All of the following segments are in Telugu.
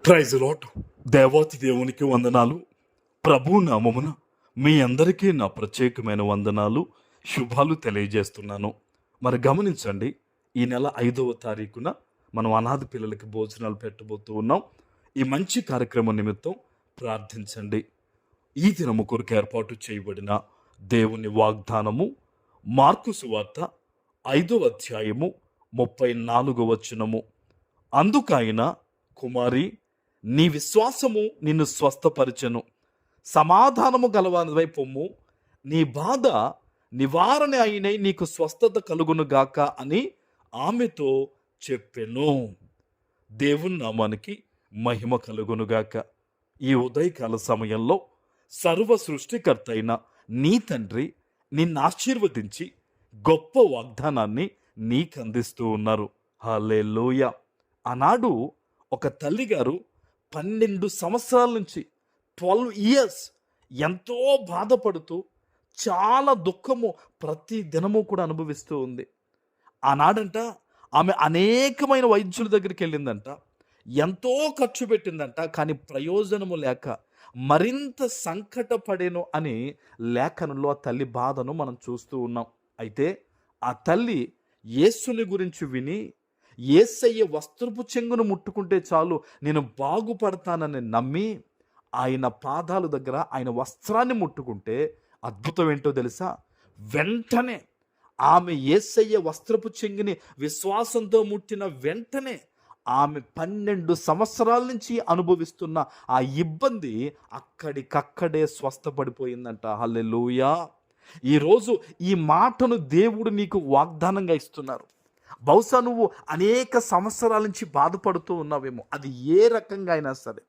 Praise lot. దేవాతి దేవునికి వందనాలు. ప్రభు నామమున మీ అందరికీ నా ప్రత్యేకమైన వందనాలు, శుభాలు తెలియజేస్తున్నాను. మరి గమనించండి, ఈ నెల 5వ తారీఖున మనం అనాథ పిల్లలకి భోజనాలు పెట్టబోతూ ఉన్నాం. ఈ మంచి కార్యక్రమం నిమిత్తం ప్రార్థించండి. ఈ దినము కొరకు ఏర్పాటు చేయబడిన దేవుని వాగ్దానము మార్కు సువార్త 5వ అధ్యాయము 34వ వచనము. అందుకైన కుమారి, నీ విశ్వాసము నిన్ను స్వస్థపరచెను, సమాధానము గలవానివై పొమ్ము, నీ బాధ నివారణ అయినై నీకు స్వస్థత కలుగునుగాక అని ఆమెతో చెప్పెను. దేవుని నామానికి మహిమ కలుగునుగాక. ఈ ఉదయకాల సమయంలో సర్వ సృష్టికర్త అయిన నీ తండ్రి నిన్ను ఆశీర్వదించి గొప్ప వాగ్దానాన్ని నీకు అందిస్తూ ఉన్నారు. హల్లెలూయా. ఆనాడు ఒక తల్లిగారు 12 సంవత్సరాల నుంచి 12 ఇయర్స్ ఎంతో బాధపడుతూ చాలా దుఃఖము ప్రతి దినము కూడా అనుభవిస్తూ ఉంది. ఆనాడంట ఆమె అనేకమైన వైద్యుల దగ్గరికి వెళ్ళిందంట, ఎంతో ఖర్చు పెట్టిందంట, కానీ ప్రయోజనము లేక మరింత సంకటపడేను అని లేఖనంలో ఆ తల్లి బాధను మనం చూస్తూ ఉన్నాం. అయితే ఆ తల్లి యేసుని గురించి విని, యేసయ్య వస్త్రపు చెంగును ముట్టుకుంటే చాలు నేను బాగుపడతానని నమ్మి ఆయన పాదాల దగ్గర ఆయన వస్త్రాన్ని ముట్టుకుంటే అద్భుతం ఏంటో తెలుసా? వెంటనే ఆమె యేసయ్య వస్త్రపు చెంగుని విశ్వాసంతో ముట్టిన వెంటనే ఆమె 12 సంవత్సరాల నుంచి అనుభవిస్తున్న ఆ ఇబ్బంది అక్కడికక్కడే స్వస్థపడిపోయిందంట. హల్లెలూయా. ఈరోజు ఈ మాటను దేవుడు నీకు వాగ్దానంగా ఇస్తున్నారు. బహుశా నువ్వు అనేక సంవత్సరాల నుంచి బాధపడుతూ ఉన్నావేమో. అది ఏ రకంగా అయినా సరే,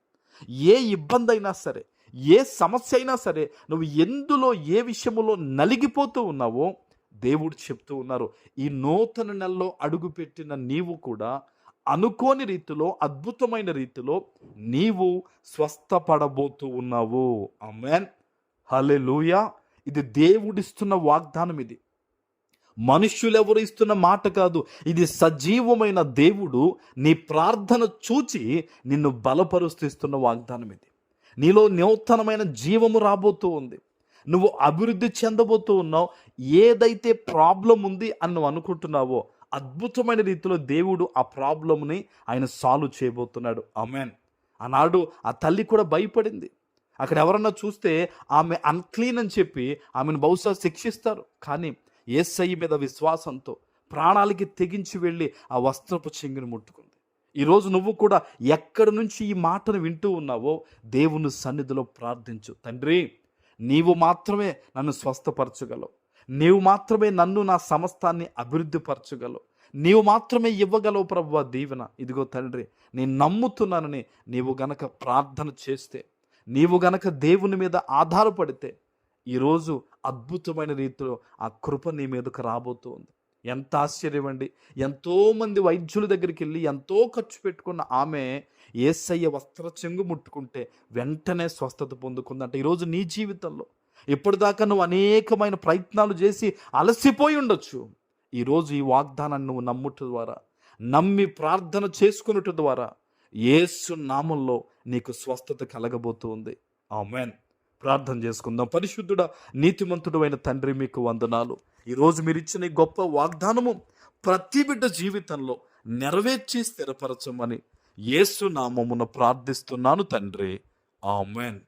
ఏ ఇబ్బంది అయినా సరే, ఏ సమస్య అయినా సరే, నువ్వు ఎందులో ఏ విషయంలో నలిగిపోతూ ఉన్నావో దేవుడు చెప్తూ ఉన్నారు, ఈ నూతన నెలలో అడుగుపెట్టిన నీవు కూడా అనుకోని రీతిలో, అద్భుతమైన రీతిలో నీవు స్వస్థపడబోతూ ఉన్నావు. ఆమేన్. హల్లెలూయా. ఇది దేవుడిస్తున్న వాగ్దానం. ఇది మనుష్యులెవరు ఇస్తున్న మాట కాదు. ఇది సజీవమైన దేవుడు నీ ప్రార్థన చూచి నిన్ను బలపరుస్తూ ఇస్తున్న వాగ్దానం. ఇది నీలో నూతనమైన జీవము రాబోతూ ఉంది. నువ్వు అభివృద్ధి చెందబోతూ ఉన్నావు. ఏదైతే ప్రాబ్లం ఉంది అని నువ్వు అనుకుంటున్నావో అద్భుతమైన రీతిలో దేవుడు ఆ ప్రాబ్లంని ఆయన సాల్వ్ చేయబోతున్నాడు. ఆమేన్. ఆనాడు ఆ తల్లి కూడా భయపడింది. అక్కడ ఎవరన్నా చూస్తే ఆమె అన్క్లీన్ అని చెప్పి ఆమెను బహుశా శిక్షిస్తారు. కానీ యేసయ్య మీద విశ్వాసంతో ప్రాణాలకి తెగించి వెళ్ళి ఆ వస్త్రపు చెంగును ముట్టుకుంది. ఈరోజు నువ్వు కూడా ఎక్కడి నుంచి ఈ మాటను వింటూ ఉన్నావో దేవుని సన్నిధిలో ప్రార్థించు. తండ్రి, నీవు మాత్రమే నన్ను స్వస్థపరచగలవు, నీవు మాత్రమే నన్ను నా సమస్తాన్ని అభివృద్ధిపరచగలవు, నీవు మాత్రమే ఇవ్వగలవు ప్రభువా దీవెన. ఇదిగో తండ్రి, నేను నమ్ముతున్నానని నీవు గనక ప్రార్థన చేస్తే, నీవు గనక దేవుని మీద ఆధారపడితే ఈరోజు అద్భుతమైన రీతిలో ఆ కృప నీ మీదకు రాబోతుంది. ఎంత ఆశ్చర్యం అండి. ఎంతోమంది వైద్యుల దగ్గరికి వెళ్ళి ఎంతో ఖర్చు పెట్టుకున్న ఆమె యేసయ్య వస్త్ర చెంగు ముట్టుకుంటే వెంటనే స్వస్థత పొందుకుందంట. ఈరోజు నీ జీవితంలో ఇప్పటిదాకా నువ్వు అనేకమైన ప్రయత్నాలు చేసి అలసిపోయి ఉండొచ్చు. ఈరోజు ఈ వాగ్దానాన్ని నువ్వు నమ్ముట ద్వారా, నమ్మి ప్రార్థన చేసుకున్నట ద్వారా యేసు నామంలో నీకు స్వస్థత కలగబోతూ ఉంది. ఆమేన్. ప్రార్థన చేసుకుందాం. పరిశుద్ధుడా, నీతిమంతుడు అయిన తండ్రి, మీకు వందనాలు. ఈరోజు మీరు ఇచ్చిన ఈ గొప్ప వాగ్దానము ప్రతి బిడ్డ జీవితంలో నెరవేర్చి స్థిరపరచమని యేసు నామమున ప్రార్థిస్తున్నాను తండ్రి. ఆమేన్.